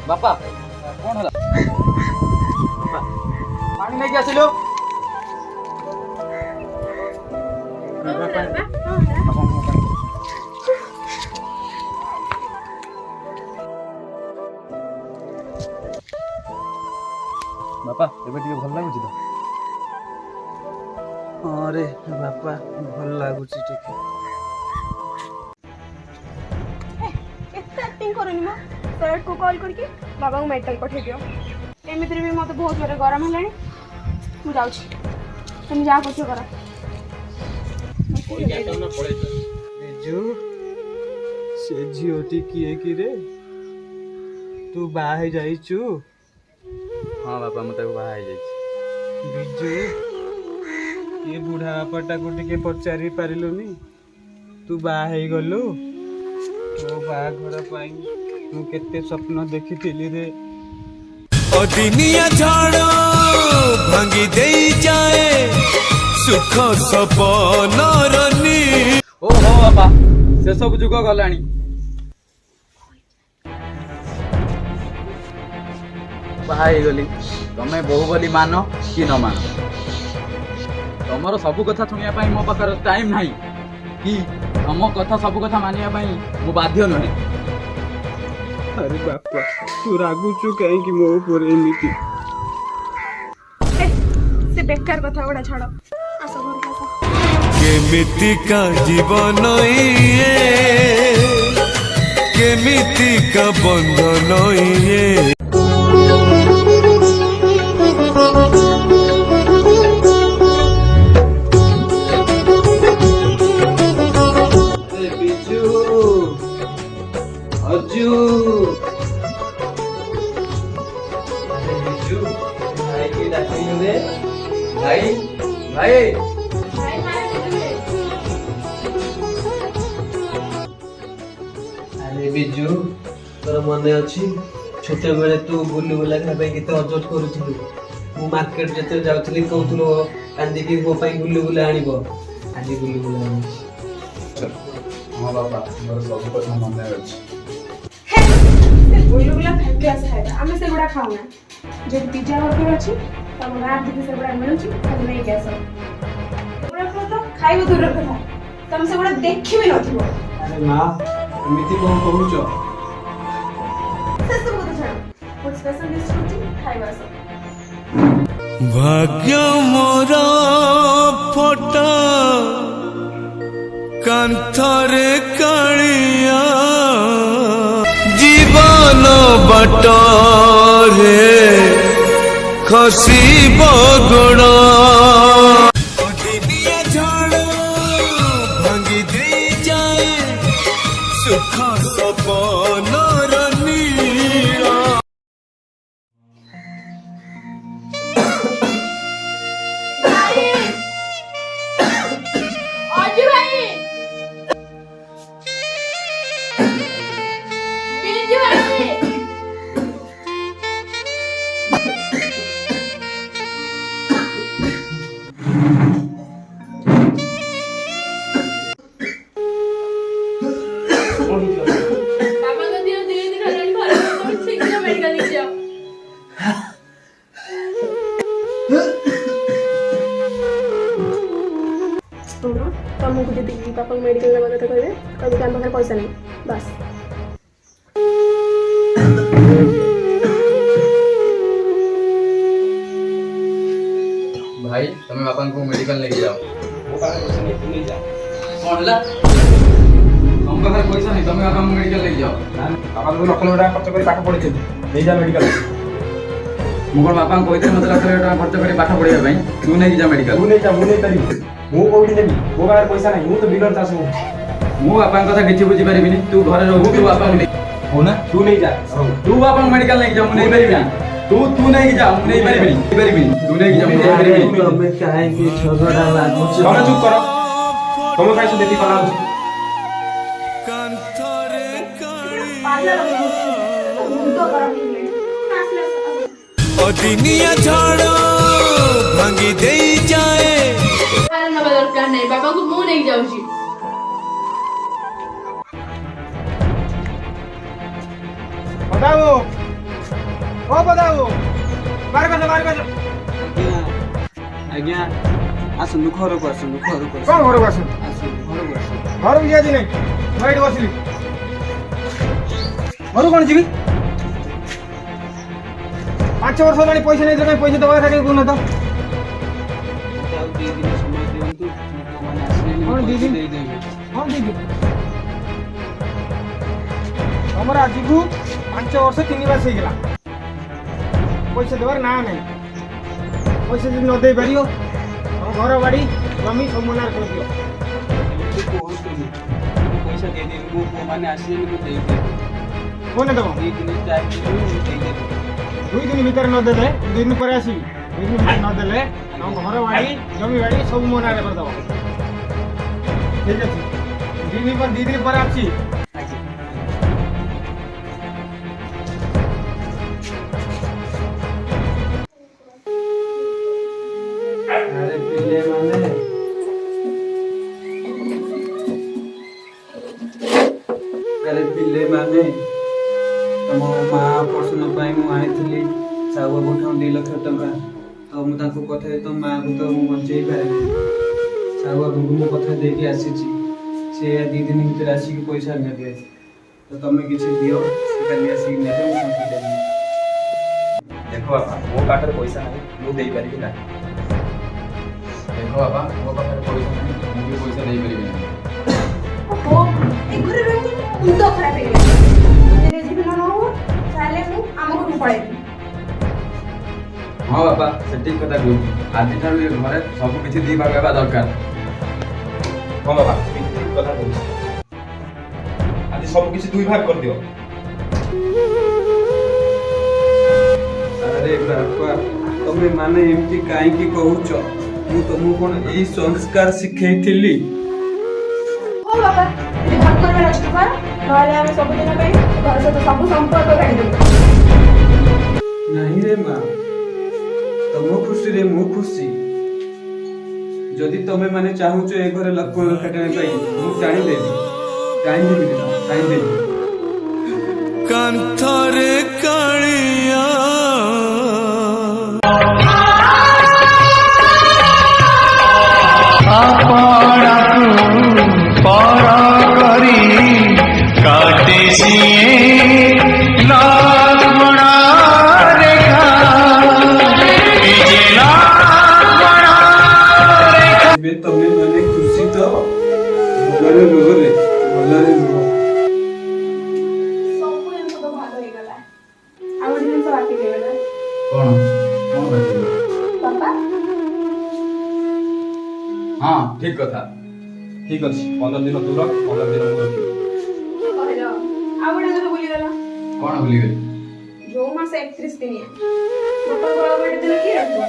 बापा कौन है पानी नहीं क्या सिलो बापा एबे टिके भल लागुची तो अरे बापा भल लागुची टिके एते एक्टिंग करनी मो सर को कॉल करके बाबा को मेडिकल पठे दियो एमितिर भी मते बहुत जोरे गरम हलानी मु जाउछी तुम जा कुछ करो बिजू से झियोटी किए कि रे तू बाहे जाइचू हाँ बापा मु ताको बाहा जाई बिजू ये बुढ़ा बापाटा को टिके पचारि पारिलुनी तू बाहे गलु तो बाघर पाई मु केते स्वप्न देखिथिली रे अदिनिया झाड़ भांगी दे जाए सुख सपन रनी ओ हो बापा से सब जुग गलानी बाहाई गली तमे बहु बोली मान कि न मान तमर सब कथा सुनिया पाई मो पाखर टाइम नाही कि तम कथा सब कथा मानिया पाई मु बाध्य नही अरे बापा तू रागुचु कहीं कि मो ऊपर एमिति से बेकार कथा गुड़ा छाड़ आसो घर का केमिति का जीवन ये केमिति का बंधन ये अजू अरे बिजू भाई की डाकिलु रे भाई भाई अरे बिजू तोर मने अछि छोटे बेले तू बुल्लु बुला खाबे गीत अजट करूथिलु मु मार्केट जते जाउथली कहउथलो कांदी की मो पई बुल्लु बुला आनिबो आदि बुल्लु बुला आनी हाँ बापा मोर सब कथा मन अछि से बुलुगुला फैमिली आसे है हमें से गुड़ा खाऊना जे पिज्जा बर्गर अछि तब रात दिन से गुड़ा मिलुची तब नहीं कैसा गुड़ा खा तो खाइबो दूर कथा तम से गुड़ा देखि भी नथिबो अरे मां एमिति कोन कहउचो से सब तो छाड़ कुछ स्पेशल डिश होची खाइबा सब भाग्य मोरा फोटा कांथरे कालिया जीवन बटरे खसी बगड़ा अदिनिया झाड़ भांगी दे जाए सुख सपन रनिया अजी भाई बीजू भाई बाबा का दिया धीरे धीरे हलन घर में ठीक से मेडिकल ले जाओ तुमको जो दिल्ली पापा मेडिकल नवा कथा कहबे कभी काम पाखर पैसा नहीं बस भाई तमे बापा को मेडिकल लेके जाओ वो पाखर पैसा नहीं तू नहीं जा कौन ला हम पाखर पैसा नहीं तमे बापा को मेडिकल लेके जाओ बाबा को लक्ष लक्ष खर्च कर पाठ पढ़े नहीं जा मेडिकल मु कोन बापा को कहते मतलब खर्च कर पाठ पढ़िया भाई तू नहीं जा मेडिकल तू नहीं जा मु नहीं करी मु कोठी नेबी मो पाखर पैसा नहीं मु तो बिलर चास मु बापा कथा किछि बुझी परिबिनी तू घरे रहू तू बापा को हो ना तू नहीं जा तू बापा को मेडिकल लेके जा मु नहीं परिबिनी तू नहीं जा मु नहीं परिबिनी तू नहीं जा मु नहीं परिबिनी हमें काहे की झगड़ा लागो तमे चुप करो तमे काहे से देती कला कांथरे कालिया पार्लर में तो गरम नहीं नाचले अदिनिया झाड़ भांगी दे जाए खाना नवा दरकार नहीं बाबा को मुंह नहीं जाउची बताओ ओ बताओ बाहर कर ଆଜ୍ଞା ଆସନ୍ତୁ ଘରକୁ ଆସନ୍ତୁ ଘରକୁ कौन घर को आस ଆସନ୍ତୁ ଘରକୁ ଆସନ୍ତୁ घर को जाती नहीं मैं एठी बसली घर कौन जीवी 5 वर्ष होलानी पैसा नहीं देना पैसा दबा था कोन तो ମୋତେ ଆଉ 2 ଦିନ ସମୟ ଦିଅନ୍ତୁ ଲୋକମାନେ ଆସିଲେନି କ'ଣ ଦି ଦିନ? ଦେଇଦେବି हां दीदी हमरा आज को 5 वर्ष 3 बार से गेला पैसा देवार ना नहीं पैसा যদি न दे पारियो हम घर बाड़ी जमी सब मनार कर दियो ଏମିତି କୁହନ୍ତୁନି ମୁଁ ପଇସା ଦେଇଦେବି ମୋ ପୁଅମାନେ ଆସିଲେନି ମୁଁ ଦେଇଦେବି कोने दबो 2 ଦିନ ଟାଇମ୍ ଦେବି ମୁଁ ଦେଇଦେବି 2 दिन भीतर न देले 2 दिन पर आसी 2 दिन भीतर न देले हम घर बाड़ी जमी बाड़ी सब मनार कर दबो ठीक है 2 दिन पर आसी ଆରେ ପିଲେମାନେ ଆରେ ପିଲେମାନେ ତମ ମା ଅପରେସନ ପାଇଁ ମୁଁ ଆଣିଥିଲି ସାହୁ ବାବୁଠାରୁ 2 ଲକ୍ଷ ଟଙ୍କା ତ ମୁଁ ତାଙ୍କୁ କଥା ଦେଇ ତମ ମାଆକୁ ତ ମୁଁ ବଞ୍ଚେଇ ପାରିବି ସାହୁ ବାବୁଙ୍କୁ ମୁଁ କଥା ଦେଇକି ଆସିଛି ସେ 2 ଦିନ ଭିତରେ ଆସିକି ପଇସା ନେବେ ତ ତମେ କିଛି ଦିଅ ସେ କାଲି ଆସିକି ନେବେ ମୁଁ ତାଙ୍କୁ ଦେବି ଦେଖ ବାପା ମୋ ପାଖରେ ପଇସା ନାହିଁ ମୁଁ ଦେଇପାରିବି ନାହିଁ ଦେଖ ବାପା ମୋ ପାଖରେ ପଇସା ନାହିଁ ମୁଁ ବି ପଇସା ଦେଇପାରିବି ନାହିଁ ଓହୋ ଏ ଘରେ ରହିକି ମୁଣ୍ଡ ଖରାପ ହେଇଗଲା ଯଦି ଯିବି ନ ହବ ତାହେଲେ ମୁଁ ଆମ ଘରକୁ ପଳେଇବି ହଁ ବାପା ସେ ଠିକ କଥା କହୁଛି ଆଜିଠାରୁ ଏ ଘରେ ସବୁ କିଛି ଦି ଭାଗ ହେବା ଦରକାର ହଁ ବାପା ଠିକ କଥା କହୁଛି ଆଜି ସବୁ କିଛି 2 ଭାଗ କରିଦିଅ ଆରେ ବାପା ତମେ ମାନେ ଏମିତି କାହିଁକି କହୁଛ ମୁଁ ତମକୁ କ'ଣ ଏଇ ସଂସ୍କାର ଶିଖେଇଥିଲି ହଉ ବାବା ଯଦି ଭାଗ କରିବାର ଅଛି ତ କର ନହେଲେ ଆମେ ସବୁଦିନ ପାଇଁ ଘର ସହିତ ସବୁ ସମ୍ପର୍କ କାଟିଦେବୁ ନାହିଁ ରେ ମା ତମ ଖୁସିରେ ମୁଁ ଖୁସି ଯଦି ତମେ ମାନେ ଚାହୁଁଛ ଏ ଘରେ ଲକ୍ଷ୍ମଣ କାଟିବା ପାଇଁ ମୁଁ ଟାଣିଦେବି ଟାଣିଦେବି କାନ୍ଥରେ କାଳିଆ पर करी काटे सिए लक्ष्मण रेखा ଏବେ ତମେ ମାନେ ଖୁସି ତ ଭଲରେ ରୁହ ରେ ଭଲରେ ରୁହ ସବୁ ଜିନିଷ ତ ଭଲ ହେଇଗଲା ଆଉ ଗୋଟେ ଜିନିଷ ବାକି ରହିଗଲା କଣ କଣ ଭାବିଲ ବାପା ହଁ ଠିକ କଥା ଠିକ ଅଛି 15 ଦିନ ଦୂର 15 ଦିନ ମୁଁ ରଖିବି କହିଲ ଆଉ ଗୋଟେ କଥା ଭୁଲିଗଲ କଣ ଭୁଲିଗଲି ଯୋଉ ମାସ 31 ଦିନିଆ ବାପାଙ୍କୁ ଆଉ ଗୋଟେ ଦିନ କିଏ ରଖିବ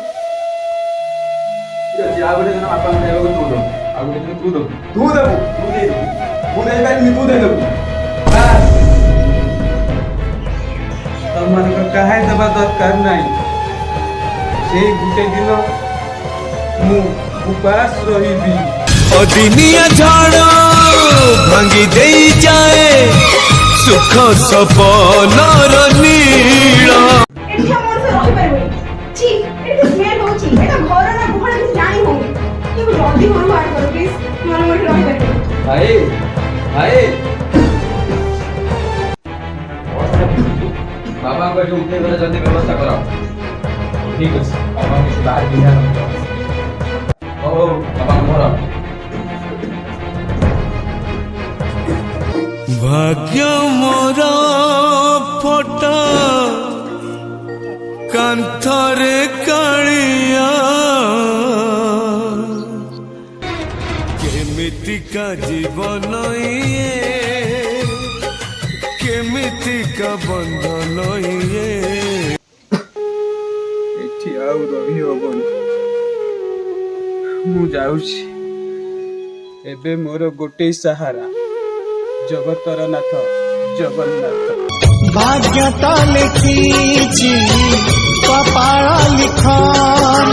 ଠିକ ଅଛି ଆଉ ଗୋଟେ ଦିନ ବାପାଙ୍କୁ ଖାଇବାକୁ ତୁ ଦବୁ ଆଉ ଗୋଟେ ଦିନ ତୁ ଦବୁ ତୁ ଦେଇଦବୁ ମୁଁ ଦେଇପାରିବିନି ତୁ ଦେଇଦବୁ ବାସ୍ ତମମାନଙ୍କର କାହାଇ ଦେବା ଦରକାର ନାହିଁ ସେଇ ଗୋଟେ ଦିନ ମୁଁ ଉପାସ ରହିବି ଅଦିନିଆ ଝଡ଼ ଭାଙ୍ଗି ଦେଇ ଯାଏ ସୁଖ ସପନର ନୀଳ ଏଠି ଆମ ମଣିଷ ରହିପାରିବନି ଛି ଏଠି ସ୍ମେଲ ହଉଛି ଏଟା ଘର ନା ଗୁହାଳ କିଛି ଜାଣି ହଉନି ତୁ ଜଲ୍ଦି ଘରୁ ବାହାର କର ପ୍ଲିଜ ନହେଲେ ମୁଁ ଏଠି ରହିପାରିବିନି ଭାଇ ଭାଇ ବାବାଙ୍କୁ ଏଠି ଉଠେଇବାର ଯଦି ବ୍ୟବସ୍ଥା କର ଠିକ ଅଛି ବାପା କିଛି ବାହାରେ ବିହାର ହଉ ବାବାଙ୍କୁ ଧର ଭାଗ୍ୟ ମୋର ଫଟା କାନ୍ଥରେ କାଳିଆ କେମିତିକା ଜୀବନ ଇଏ କେମିତିକା ବନ୍ଧନ ଇଏ ଏଠି ଆଉ ରହି ହବନି ମୁଁ ଯାଉଛି ଏବେ ମୋର ଗୋଟେ ସାହାରା ଜଗତର ନାଥ ଜଗନ୍ନାଥ भाग्य तो लिखी कपाल लिखन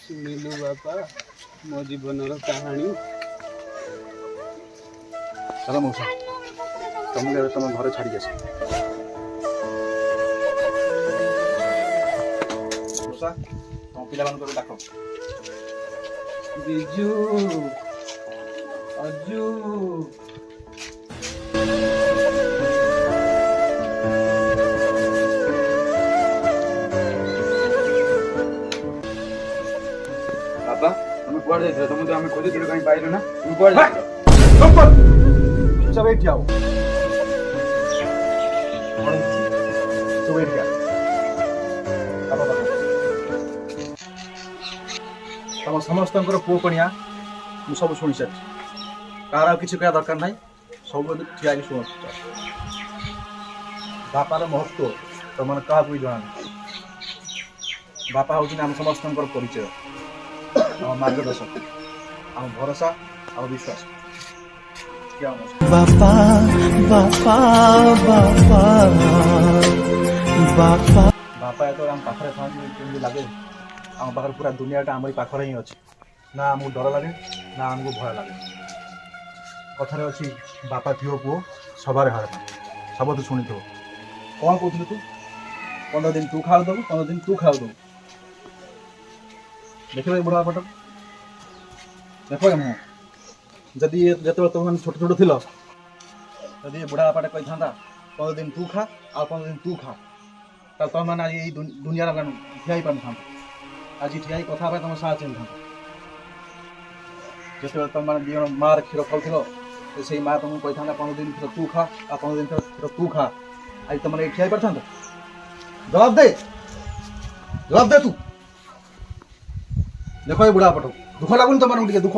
ଶୁଣିଲୁ ବାପା ମୋ ଜୀବନର କାହାଣୀ ଚାଲ ମଉସା ତମକୁ ଏବେ ତମ ଘରେ ଛାଡ଼ିକି ଆସ ଭରସା ତମ ପିଲାମାନଙ୍କୁ ଡାକ। ବିଜୁ ଅଜୁ ବାପା ତମେ କୁଆଡେ ଯାଇଥିଲ? ତମକୁ ତ ଆମେ ଖୋଜିଥିଲୁ କାହିଁ ପାଇଲୁ ନା? ତମେ କୁଆଡେ ଯାଇଥିଲ? ଚୁପଚାପ ଏଇଠି ଆଉ ସବୁ ଏଇଠି ତମ ସମସ୍ତଙ୍କର ପୁଅ କଣିଆ ମୁଁ ସବୁ ଶୁଣି ସାରିଛି। କାହାର ଆଉ କିଛି କହିବା ଦରକାର ନାହିଁ। ସବୁ ଠିଆ ହେଇକି ଶୁଣ। ବାପାର ମହତ୍ଵ ତମମାନେ କାହାକୁ ବି ଜଣା ନାହିଁ। ବାପା ହେଉଛନ୍ତି ଆମ ସମସ୍ତଙ୍କର ପରିଚୟ, ଆମ ମାର୍ଗଦର୍ଶକ, ଆମ ଭରସା, ଆମ ବିଶ୍ୱାସ। ବାପା ବାପା ବାପା ବାପା ବାପା ଯେତେବେଳେ ଆମ ପାଖରେ ଥାଆନ୍ତି କେମିତି ଲାଗେ? ଆମ ପାଖରେ ପୁରା ଦୁନିଆଟା ଆମରି ପାଖରେ ହିଁ ଅଛି। ନା ଆମକୁ ଡର ଲାଗେ ନା ଆମକୁ ଭୟ ଲାଗେ। କଥାରେ ଅଛି ବାପା ଥିବ ପୁଅ ସବାରେ ହାରେ ନା। ସବୁ ତୁ ଶୁଣିଥିବ। କ'ଣ କହୁଥିଲୁ ତୁ? 15 ଦିନ ତୁ ଖାଉଦବୁ, 15 ଦିନ ତୁ ଖାଉଦବୁ। ଦେଖିବ ଏ ବୁଢ଼ା ବାପାଟା, ଦେଖ ଏ ମୁହଁ। ଯଦି ଯେତେବେଳେ ତୁମେ ଛୋଟ ଛୋଟ ଥିଲ, ଯଦି ଏ ବୁଢ଼ା ବାପାଟା କହିଥାନ୍ତା 15 ଦିନ ତୁ ଖା ଆଉ 15 ଦିନ ତୁ ଖା, ତାହେଲେ ତୁମେମାନେ ଆଜି ଏଇ ଦୁନିଆର ଠିଆ ହେଇପାରିନଥାନ୍ତ। ଆଜି ଠିଆ ହେଇ କଥା ହେବା ତୁମ ସାହା ଚିହ୍ନିଥାନ୍ତ। ଯେତେବେଳେ ତୁମମାନେ ଦୁଇ ଜଣ ମାଆର କ୍ଷୀର ଖାଉଥିଲ, ସେଇ ମାଆ ତୁମକୁ କହିଥାନ୍ତା 15 ଦିନ କ୍ଷୀର ତୁ ଖା ଆଉ 15 ଦିନ କ୍ଷୀର ତୁ ଖା, ଆଜି ତୁମମାନେ ଏଇ ଠିଆ ହେଇପାରିଥାନ୍ତ? ଜବାବ ଦେ, ଜବାବ ଦେ ତୁ। ଦେଖ ଏ ବୁଢ଼ା ବାପାଟାକୁ, ଦୁଃଖ ଲାଗୁନି ତୁମମାନଙ୍କୁ ଟିକେ? ଦୁଃଖ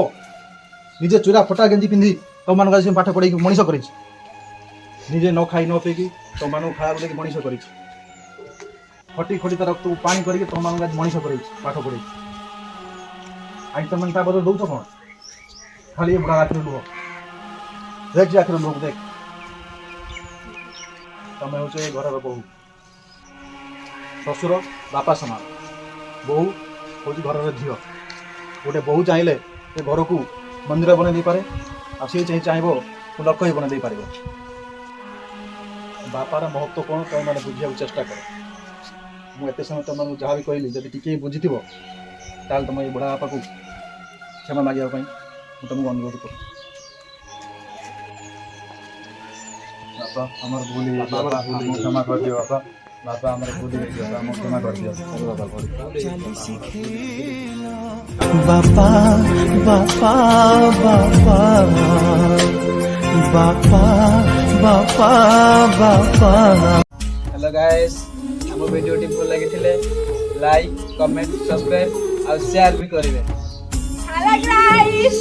ନିଜେ ଚୁରା ଫଟା ଗେଞ୍ଜି ପିନ୍ଧି ତୁମମାନଙ୍କୁ ଆଜି ପାଠ ପଢ଼େଇକି ମଣିଷ କରିଛି। ନିଜେ ନ ଖାଇ ନ ପିଇକି ତୁମମାନଙ୍କୁ ଖାଇବାକୁ ଦେଇକି ମଣିଷ କରିଛି। ଖଟି ଖଟି ତାର ତୁ ପାଣି କରିକି ତୁମମାନଙ୍କୁ ଆଜି ମଣିଷ କରିଛି, ପାଠ ପଢ଼େଇଛି। ଆଜି ତୁମେ ତା ବଦଳ ଦେଉଛ କ'ଣ? ଖାଲି ଏ ବୁଢ଼ା ଆଖିରେ ଲୁହ। ଦେଖ ଯେ ଆଖିରେ ଲୁହ ଦେଖ। ତମେ ହେଉଛ ଏ ଘରର ବୋହୂ। ଶ୍ୱଶୁର ବାପା ସମାନ, ବୋହୂ ହେଉଛି ଘରର ଝିଅ। ଗୋଟେ ବୋହୂ ଚାହିଁଲେ ଏ ଘରକୁ ମନ୍ଦିର ବନେଇ ଦେଇପାରେ, ଆଉ ସିଏ ଚାହିଁବ ଲକ୍ଷ ହିଁ ବନେଇ ଦେଇପାରିବ। ବାପାର ମହତ୍ଵ କ'ଣ ତୁମେମାନେ ବୁଝିବାକୁ ଚେଷ୍ଟା କର। ମୁଁ ଏତେ ସମୟ ତୁମମାନଙ୍କୁ ଯାହା ବି କହିଲି ଯଦି ଟିକେ ବୁଝିଥିବ, ତାହେଲେ ତୁମ ଏ ବୁଢ଼ା ବାପାକୁ କ୍ଷମା ମାଗିବା ପାଇଁ ମୁଁ ତୁମକୁ ଅନୁରୋଧ କରୁଛି। ବାପା ଆମର ଭୁଲ ହେଇଯାଇଛି, ବାପା ଆମକୁ କ୍ଷମା କରିଦିଅ। ବାପା ବାପା ଆମର ଭୁଲ ହେଇଯାଇଛି, ବାପା ଆମକୁ କ୍ଷମା କରିଦିଅ। ବାପା ବାପା ବାପା ବାପା ବାପା ବାପା। हेलो गाइस, हम वीडियो टी भल लगी लाइक कमेंट सब्सक्राइब और शेयर भी करेंगे। Hello guys.